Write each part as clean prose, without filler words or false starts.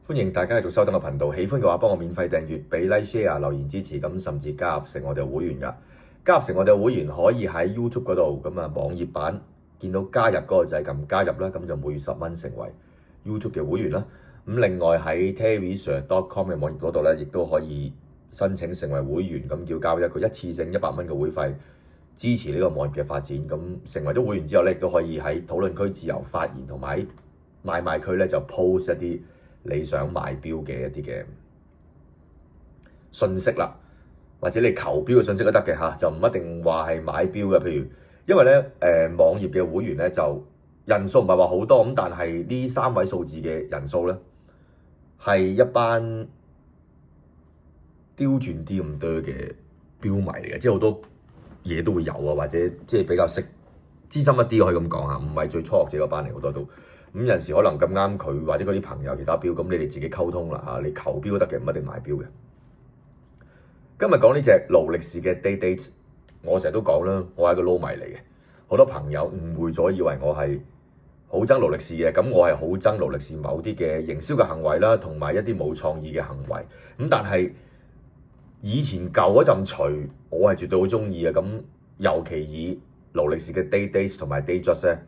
歡迎大家繼續收睇我頻道，喜歡嘅話幫我免費訂閱、俾 like、share、留言支持，咁甚至加入成我哋會員㗎。加入成我哋會員可以喺 YouTube 嗰度，咁啊網頁版見到加入嗰個掣撳加入啦，咁就每月10蚊成為 YouTube 嘅會員啦。咁另外喺 terrysir.com 嘅網頁嗰度咧，亦都可以申請成為會員，咁要交一個一次性100蚊嘅會費，支持呢個網頁嘅發展。咁成為咗會員之後咧，亦都可以喺討論區自由發言，同埋買賣區咧就 post 一啲你想買標嘅一啲嘅信息啦，或者你求標嘅信息都得嘅嚇，就唔一定話係買標嘅。譬如因為咧網頁嘅會員咧就人數唔係話好多咁，但係呢3位數字嘅人數咧係一班刁鑽啲咁多嘅標迷嚟嘅，即係好多嘢都會有啊，或者即係比較識資深一啲可以咁講嚇，唔係最初學者嗰班嚟，好多都。咁有陣時可能咁啱佢或者嗰啲朋友其他標，咁你哋自己溝通啦嚇，你求標都得嘅，唔一定買標嘅。今日講呢隻勞力士嘅 Day-Date， 我成日都講啦，我係一個撈迷嚟嘅，好多朋友誤會咗以為我係好憎勞力士嘅，咁我係好憎勞力士某啲嘅營銷嘅行為啦，同埋一啲冇創意嘅行為。咁但係以前舊嗰陣錘，我係絕對好中意嘅。咁尤其以勞力士嘅 Day-Date 同埋 Datejust 咧。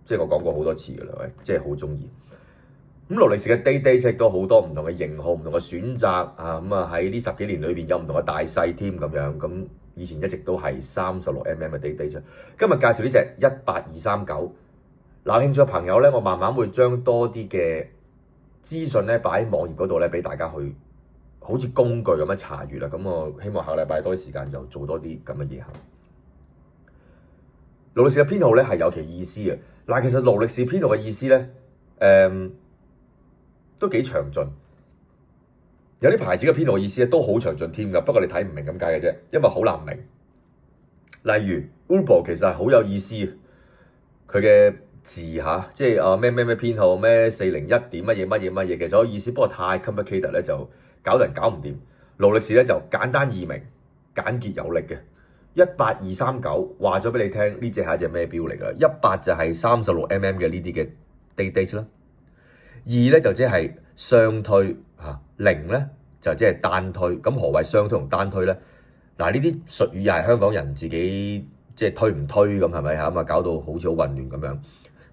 即係我講過好多次㗎啦，即係好中意。咁勞力士嘅 Day-Date 亦都好多唔同嘅型號、唔同嘅選擇啊。咁啊喺呢10幾年裏邊有唔同嘅大細添咁樣。咁以前一直都係36mm 嘅 Day-Date。今日介紹呢隻18239。嗱，興趣嘅朋友咧，我慢慢會將多啲嘅資訊咧擺喺網頁嗰度咧，俾大家去好似工具咁樣查閲啦。咁我希望下個禮拜多啲時間就做多啲咁嘅嘢嚇。勞力士嘅編號咧係有其意思嘅。嗱，其實勞力士編號嘅意思咧，都幾詳盡。有啲牌子嘅編號嘅意思咧都好詳盡添㗎，不過你睇唔明咁解嘅啫，因為好難明。例如 Uber 其實係好有意思嘅，佢嘅字嚇，即係咩編號咩401點乜嘢，其實有意思，不過太 complicated 咧就搞人搞唔掂。勞力士咧就簡單易明、簡潔有力嘅。18239話咗俾你聽，呢隻係一隻咩標嚟㗎？18就係36mm嘅呢啲嘅 Day-Date 啦。2咧就即係雙推嚇，0咧就即係單推。咁何謂雙推同單推咧？嗱，呢啲術語又係香港人自己即係推唔推咁係咪嚇？咁啊搞到好似好混亂咁樣。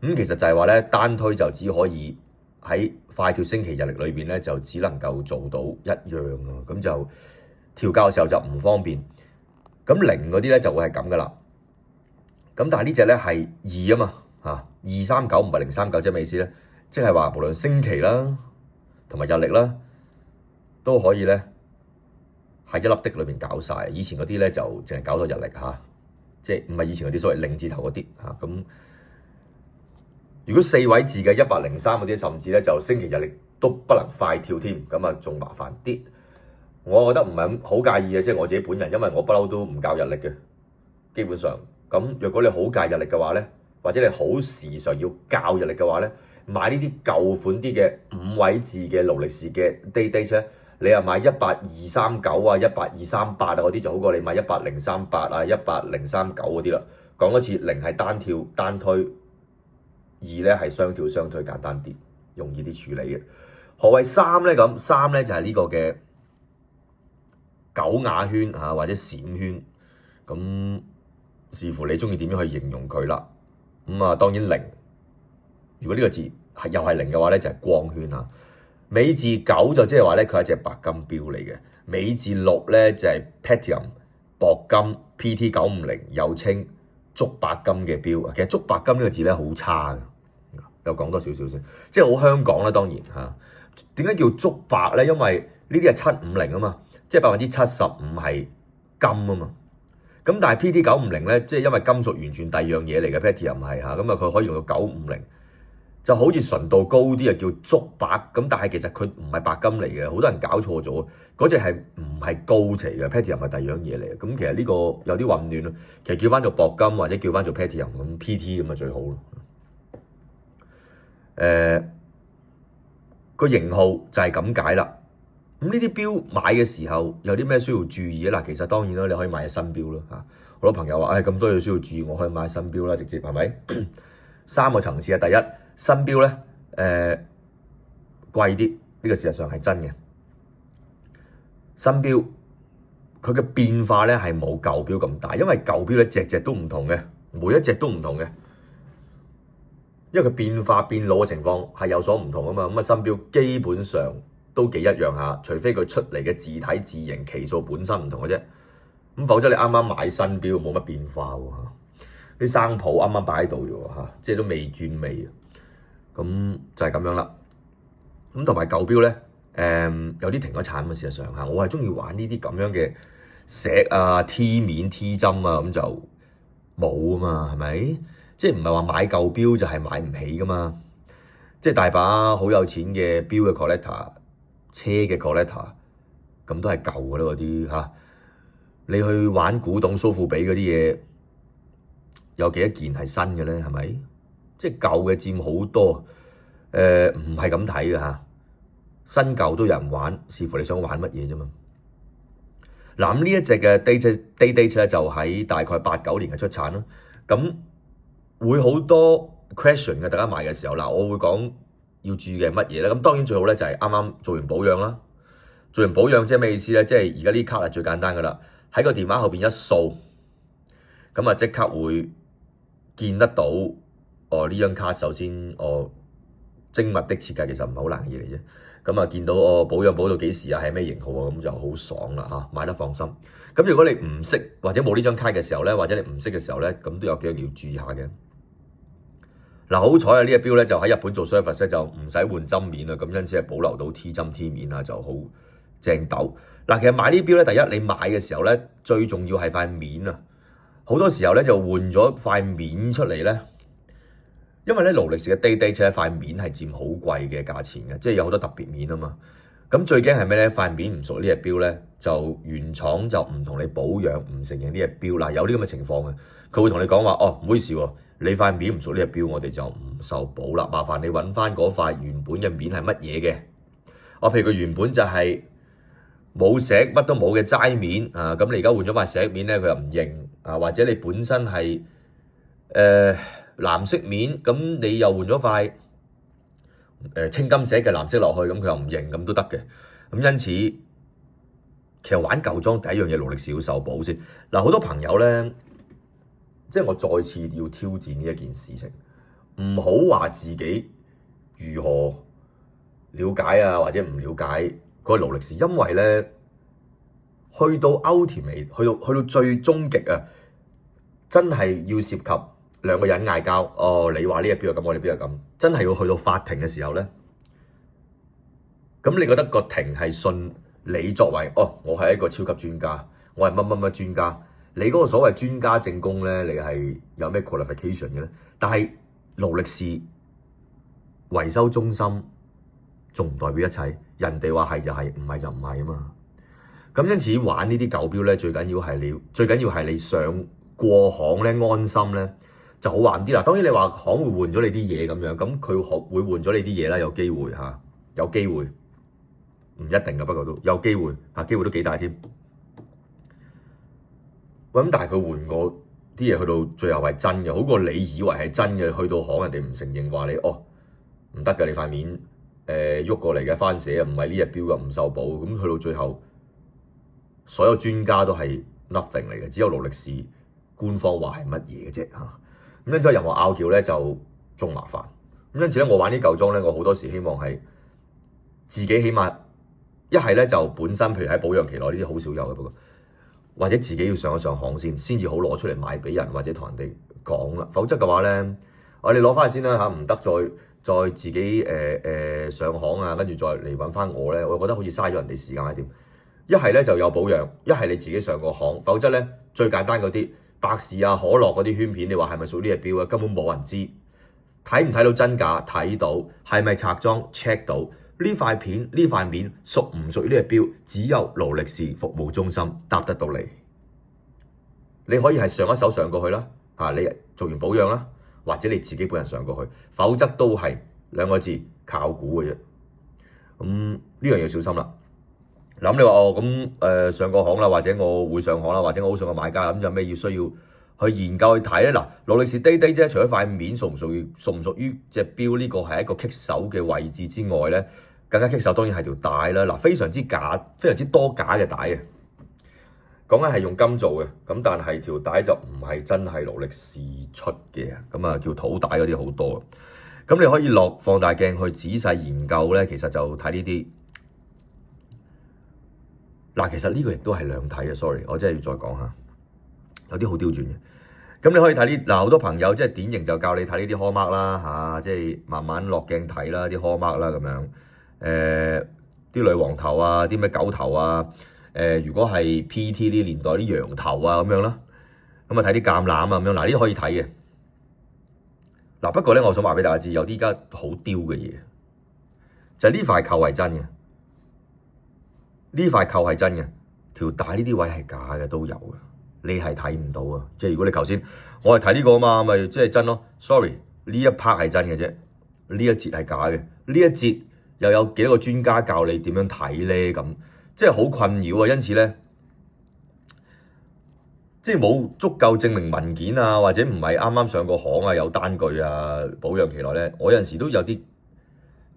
咁其實就係話咧，單推就只可以喺快跳星期日曆裏邊咧，就只能夠做到一樣啊。咁就調校嘅時候就唔方便。咁0嗰啲咧就會係咁噶啦，咁但係呢隻咧係2啊嘛嚇，239唔係039，即係咩意思咧？即係話無論星期啦同埋日曆啦，都可以咧喺一粒的裏邊搞晒。以前嗰啲咧就淨係搞到日曆嚇，即係唔係以前嗰啲所謂0字頭嗰啲嚇。咁如果4位字嘅103嗰啲，甚至咧就星期日曆都不能快跳添，咁啊仲麻煩啲。我覺得唔係好介意嘅，即係我自己本人，因為我不嬲都唔教日曆嘅，基本上。咁若果你好介日曆嘅話咧，或者你好時常要教日曆嘅話咧，買呢啲舊款啲嘅5位字嘅勞力士嘅 Day-Date 咧，你又買18239啊、18238啊嗰啲就好過你買18038啊、18039嗰啲啦。講多次，0係單跳單推，2咧係雙跳雙推，簡單啲，容易啲處理嘅。何謂3咧？咁3咧就係呢個嘅狗牙圈嚇，或者閃圈，咁視乎你中意點樣去形容佢啦。咁啊當然0，如果呢個字又係0嘅話咧，就係光圈嚇。尾字9就即係話咧，佢係一隻白金錶嚟嘅。尾字6咧就係 Platinum 鉑金 PT950，又稱竹白金嘅錶。其實竹白金呢個字咧好差嘅，又講多少少先，即係好香港啦。當然嚇，點解叫竹白咧？因為呢啲係750啊嘛。即係75%係金啊嘛，咁但係 PT950咧，即係因為金屬完全第二樣嘢嚟嘅 Platinum 係嚇，咁啊佢可以用到950，就好似純度高啲啊叫竹白，咁但係其實佢唔係白金嚟嘅，好多人搞錯咗，嗰隻係唔係高齊嘅 Platinum 係第二樣嘢嚟嘅，咁其實呢個有啲混亂咯，其實叫翻做鉑金或者叫翻做 Platinum 咁 PT 咁啊最好咯。個型號就係咁解啦。咁呢啲錶買嘅時候有啲咩需要注意啊？嗱，其實當然啦，你可以買新錶咯嚇。好多朋友話，咁多嘢需要注意，我可以買新錶啦，直接係咪？3個層次啊，第一，新錶咧貴啲呢個事實上係真嘅。新錶佢嘅變化咧係冇舊錶咁大，因為舊錶咧隻隻都唔同嘅，每一隻都唔同嘅，因為佢變化變老嘅情況係有所唔同啊嘛。咁啊新錶基本上都幾一樣下，除非佢出嚟嘅字體字形期數本身唔同嘅啫。咁否則你啱啱買新錶冇乜變化喎，啲生普啱啱擺喺度嘅喎，即係都未轉味。咁就係咁樣啦。咁同埋舊錶咧，有啲停咗產嘅事實上嚇，我係中意玩呢啲咁樣嘅石啊、T 面、T 針啊，咁就冇啊嘛，係咪？即係唔係話買舊錶就係買唔起噶嘛？即係大把好有錢嘅錶嘅 collector、車嘅 collector，咁都係舊嘅啦嗰啲嚇。你去玩古董蘇富比嗰啲嘢，有幾多件係新嘅咧？係咪？即係舊嘅佔好多，唔係咁睇嘅嚇。新舊都有人玩，視乎你想玩乜嘢啫嘛。嗱，咁呢一隻嘅 Day-Date 咧就喺大概89年嘅出產啦。咁會好多 question 嘅，大家買嘅時候嗱，我會講要注意嘅係乜嘢咧？咁當然最好咧就係啱啱做完保養啦。做完保養即係咩意思咧？即係而家呢卡係最簡單噶啦，喺個電話後邊一掃，咁啊即刻會見得到。呢張卡首先精密的設計其實唔係好難嘢嚟啫。咁啊見到保養保到幾時啊，係咩型號啊，咁就好爽啦嚇，買得放心。咁如果你唔識或者冇呢張卡嘅時候咧，或者你唔識嘅時候咧，咁都有幾樣要注意下嘅。嗱，好彩啊，呢隻錶咧就喺日本做 service 咧就唔使換針面啊，咁因此係保留到 T 針 T 面啊，就好正斗。嗱，其實買呢錶咧，第一你買嘅時候咧，最重要係塊面啊。好多時候咧就換咗塊面出嚟咧。因為咧勞力士嘅 Day-Date 塊面係佔好貴嘅價錢嘅，即係有好多特別面啊嘛。咁最驚係咩咧？塊面唔屬呢隻錶咧，就原廠就唔同你保養，唔承認呢隻錶。嗱，有啲咁嘅情況嘅，佢會同你講話，唔好意思喎，你塊面唔屬呢隻錶，我哋就唔受保啦。麻煩你揾翻嗰塊原本嘅面係乜嘢嘅？譬如佢原本就係冇石乜都冇嘅齋面啊，咁你而家換咗塊石面咧，佢又唔認啊，或者你本身係藍色面，咁你又換咗塊青金石嘅藍色落去，咁佢又唔認，咁都得嘅。咁因此，其實玩舊裝第一樣嘢勞力士要受保先。嗱，好多朋友咧，即係我再次要挑戰呢一件事情，唔好話自己如何了解啊，或者唔了解嗰個勞力士，因為咧去到 ultimate，去到最終極啊，真係要涉及兩個人嗌交，你話呢隻錶又咁，我哋錶又咁，真係要去到法庭嘅時候咧，咁你覺得個庭係信你作為我係一個超級專家，我係乜乜乜專家，你嗰個所謂專家證供咧，你係有咩 qualification 嘅咧？但係勞力士維修中心仲唔代表一切，人哋話係就係，唔係就唔係啊嘛。咁因此玩呢啲舊錶咧，最緊要係你上過行咧，安心咧。就好玩啲啦。當然你話行會換咗你啲嘢咁樣，咁佢會換咗你啲嘢啦，有機會嚇，有機會，唔一定嘅，不過都有機會嚇，機會都幾大添。咁但係佢換過啲嘢去到最後係真嘅，好過你以為係真嘅，去到行人哋唔承認話你唔得嘅，你塊面喐過嚟嘅翻寫唔係呢隻錶嘅，唔受保。咁去到最後，所有專家都係 nothing 嚟嘅，只有勞力士官方話係乜嘢嘅啫嚇。咁因此任何拗撬咧就仲麻煩。咁因此咧，我玩啲舊裝咧，我好多時希望係自己起碼一係咧就本身，譬如喺保養期內呢啲好少有嘅，不過或者自己要上一上行先至好攞出嚟賣俾人或者同人哋講啦。否則嘅話咧，我哋攞翻去先啦嚇，唔得再自己上行啊，跟住再嚟揾翻我咧，我覺得好似嘥咗人哋時間一點。一係咧就有保養，一係你自己上個行，否則咧最簡單嗰啲。百事啊、可樂嗰啲圈片，你話係咪屬呢隻錶啊？根本冇人知，睇唔睇到真假？睇到，係咪拆裝 check 到呢塊片、呢塊面屬唔屬於呢隻錶？只有勞力士服務中心答得到你。你可以係上一手上過去啦，你做完保養啦，或者你自己本人上過去，否則都係兩個字靠估嘅啫。咁呢樣要小心啦。咁你話上個行啦，或者我會上行啦，或者我好上個買家，咁有咩要需要去研究去睇咧？嗱，勞力士 Day-Date 啫，除咗塊面屬唔屬於隻錶呢個係一個棘手嘅位置之外咧，更加棘手當然係條帶啦。嗱，非常之多假嘅帶啊！講緊係用金做嘅，咁但係條帶就唔係真係勞力士出嘅，咁啊叫土帶嗰啲好多。咁你可以落放大鏡去仔細研究咧，其實就睇呢啲。嗱，其實呢個亦都係兩睇嘅，sorry，我真係要再講下，有啲好刁鑽嘅。咁你可以睇呢，嗱，好多朋友即係典型就教你睇呢啲 hallmark 啦嚇，即係慢慢落鏡睇啦，啲 hallmark 啦咁樣。啲女王頭啊，啲咩狗頭啊，如果係 PT 呢年代啲羊頭啊咁樣啦，咁啊睇啲橄欖啊咁樣，嗱呢啲可以睇嘅。嗱不過咧，我想話俾大家知，有啲而家好刁嘅嘢，就係呢塊扣係真嘅，呢塊扣係真嘅，條帶呢啲位係假嘅都有嘅，你係睇唔到啊！即係如果你頭先我係睇呢個啊嘛，咪即係真咯。Sorry，呢一 part 係真嘅啫，呢一節係假嘅，呢一節又有幾多個專家教你點樣睇咧？咁即係好困擾啊！因此咧，即係冇足夠證明文件啊，或者唔係啱啱上過行啊，有單據啊，保養期內咧，我有陣時都有啲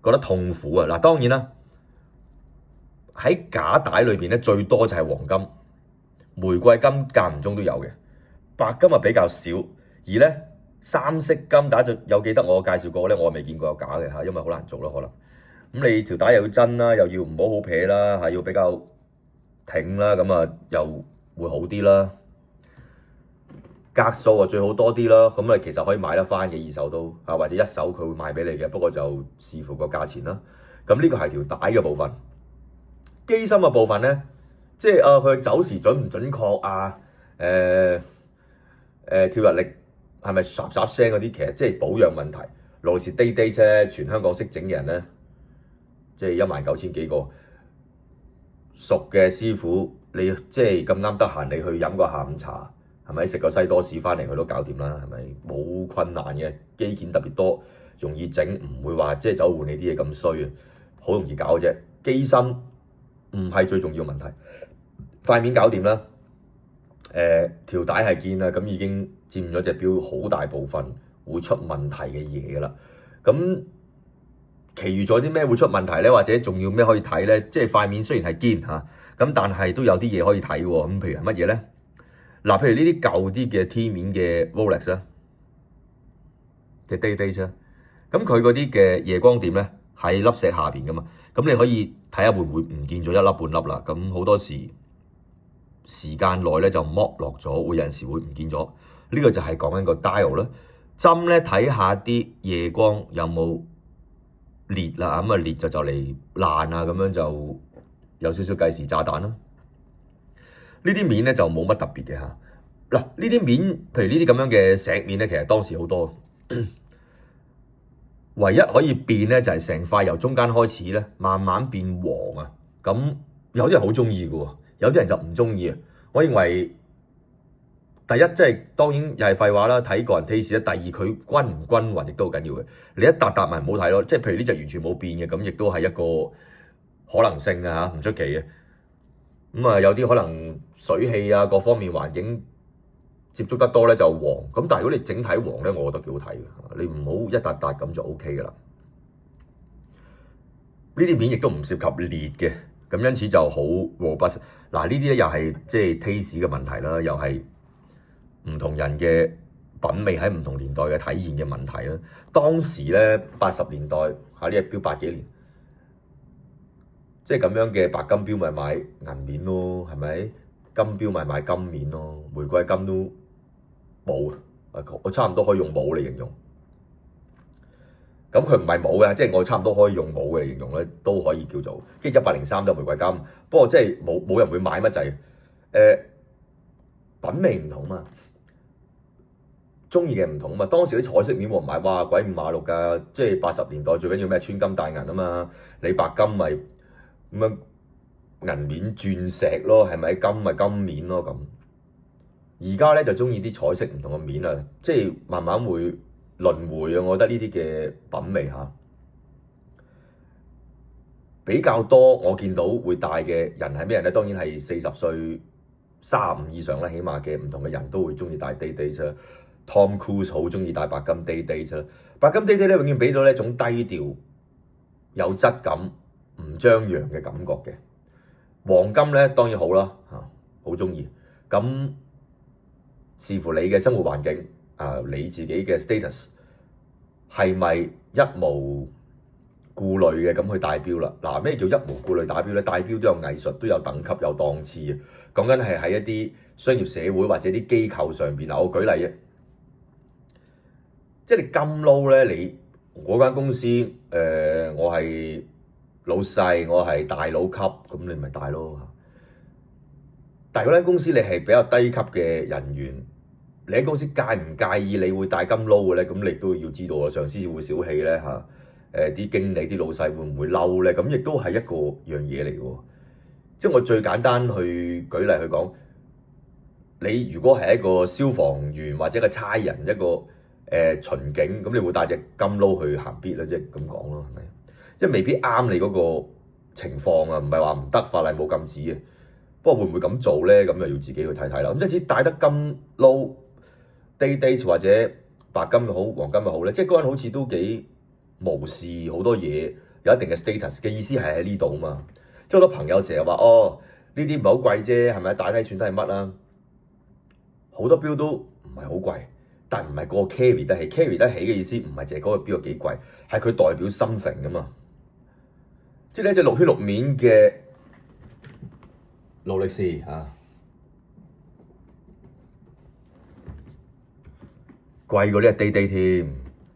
覺得痛苦啊！嗱，當然啦，喺假帶裏邊咧，最多就係黃金、玫瑰金間唔中都有嘅，白金啊比較少。而咧三色金帶就有記得我介紹過咧，我未見過有假嘅嚇，因為好難做咯可能。咁你條帶又要真啦，又要唔好撇啦，係要比較挺啦，咁啊又會好啲啦。格數啊最好多啲啦，咁啊其實可以買得翻嘅二手都啊，或者一手佢會賣俾你嘅，不過就視乎個價錢啦。咁呢個係條帶嘅部分，機芯嘅部分咧，即係佢走時準唔準確啊？跳入力係咪霎霎聲嗰啲？其實即係保養問題。勞力士 Day-Date 啫，全香港識整嘅人咧，即係19000幾個熟嘅師傅，你即係咁啱得閒，你去飲個下午茶。係咪食個西多士翻嚟佢都搞掂啦？係咪冇困難嘅？機件特別多，容易整，唔會話即係走換你啲嘢咁衰啊！好容易搞啫。機芯唔係最重要問題，塊面搞掂啦。條帶係堅啦，咁已經佔咗隻錶好大部分會出問題嘅嘢㗎啦。咁其餘咗啲咩會出問題咧？或者仲要咩可以睇咧？即係塊面雖然係堅嚇，咁但係都有啲嘢可以睇喎。咁譬如係乜嘢咧？嗱，譬如呢啲舊啲嘅 T 面嘅 Rolex 啦，嘅 Day-Date 啦，咁佢嗰啲嘅夜光點咧喺粒石下邊噶嘛，咁你可以睇下會唔會唔見咗一粒半粒啦。咁好多時間內咧就剝落咗，會有陣時會唔見咗。呢個就係講緊個 dial 啦。針咧睇下啲夜光有冇裂啦，咁啊裂就嚟爛啊，咁樣就有少少計時炸彈啦。呢啲面咧就冇乜特別嘅嚇。嗱，呢啲面，譬如呢啲咁樣嘅石面咧，其實當時好多，唯一可以變咧就係成塊由中間開始咧慢慢變黃啊。咁有啲人好中意嘅喎，有啲人就唔中意啊。我認為第一即係當然又係廢話啦，睇個人 taste 啦。第二佢均唔均勻亦都好緊要嘅。你一笪笪咪唔好睇咯。即係譬如呢隻完全冇變嘅，咁亦都係一個可能性啊嚇，唔出奇嘅。咁啊，有啲可能水氣啊，各方面環境接觸得多咧就黃。咁但係如果你整體黃咧，我覺得幾好睇嘅。你唔好一笪笪咁就 OK 噶啦。呢啲面亦都唔涉及裂嘅，咁因此就好 robust。嗱，呢啲咧又係即係 taste 嘅問題啦，又係唔同人嘅品味喺唔同年代嘅體現嘅問題啦。當時咧80年代嚇呢隻錶80幾年。即係咁樣嘅白金錶咪買銀面咯，係咪？金錶咪買金面咯，玫瑰金都冇，我差唔多可以用冇嚟形容。咁佢唔係冇嘅，即係我差唔多可以用冇嘅嚟形容咧，都可以叫做。跟住103都係玫瑰金，不過即係冇人會買乜滯。品味唔同嘛，中意嘅唔同嘛。當時啲彩色面冇人買，哇鬼五馬六㗎，即係80年代最緊要咩穿金戴銀啊嘛，你白金咪〜咁樣銀面鑽石咯，係咪？金咪金面咯咁。而家咧就中意啲彩色唔同嘅面啊，即係慢慢會輪迴啊。我覺得呢啲嘅品味嚇比較多。我見到會戴嘅人係咩人咧？當然係40歲35以上啦，起碼嘅唔同嘅人都會中意戴 Day-Date 啦。Tom Cruise 好中意戴白金 Day-Date 啦。白金 Day-Date 咧永遠俾咗一種低調有質感。唔張揚嘅感覺嘅。黃金咧當然好啦，好中意。咁視乎你嘅生活環境你自己嘅 status 係咪一無顧慮嘅咁去戴錶啦？嗱，咩叫一無顧慮戴錶咧？戴錶都有藝術，都有等級，有檔次嘅。講緊係喺一啲商業社會或者啲機構上邊啊。我舉例啊，即係你金撈咧，你嗰間公司我係老細，我係大佬級，咁你咪戴咯。但係嗰間公司你係比較低級嘅人員，你喺公司介唔介意你會戴金撈嘅咧？咁你都要知道啊，上司會小氣咧嚇。啲經理、啲老細會唔會嬲咧？咁亦都係一個樣嘢嚟嘅。即係我最簡單去舉例去講，你如果係一個消防員或者一個差人，一個巡警，咁你會帶隻金撈去行必咧？即係咁講咯，係咪？即係未必啱你嗰個情況啊，唔係話唔得，法例冇禁止嘅。不過會唔會咁做咧？咁就要自己去睇睇啦。咁即係戴得金撈 day 或者白金又好，黃金又好咧，即係嗰個人好似都幾無視好多嘢，有一定嘅 status 嘅意思係喺呢度嘛。即係好多朋友成日話呢啲唔係好貴啫，係咪？大體算都係乜啦？好多錶都唔係好貴，但唔係個 carry 得起。carry 得起嘅意思唔係淨係嗰個錶有幾貴，係佢代表 something 噶嘛。即係呢隻6圈6面嘅勞力士貴過呢隻 day 添，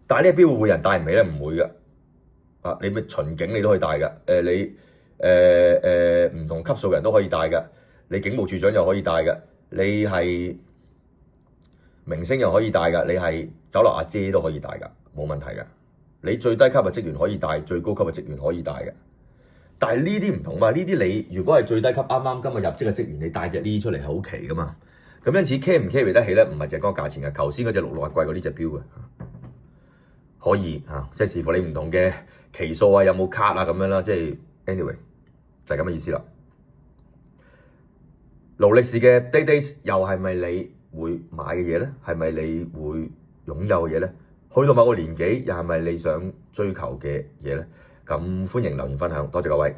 但係呢隻錶會唔會人戴唔起咧？唔會噶。你咪巡警你都可以戴噶，你唔同級數人都可以戴噶，你警務處長又可以戴噶，你係明星又可以戴噶，你係酒樓阿姐都可以戴噶，冇問題噶。你最低級嘅職員可以戴，最高級嘅職員可以戴嘅。但係呢啲唔同嘛，呢啲你如果係最低級啱啱今日入職嘅職員，你帶隻呢出嚟係好奇噶嘛。咁因此 carry 唔 carry 得起咧，唔係淨係嗰個價錢嘅。頭先嗰隻66係貴過呢隻錶嘅，可以即係視乎你唔同嘅期數有冇卡咁樣啦。即係 anyway 就係咁嘅意思啦。勞力士嘅 day 又係咪你會買嘅嘢咧？係咪你會擁有嘅嘢咧？去到某個年紀又係咪你想追求嘅嘢咧？咁歡迎留言分享，多謝各位。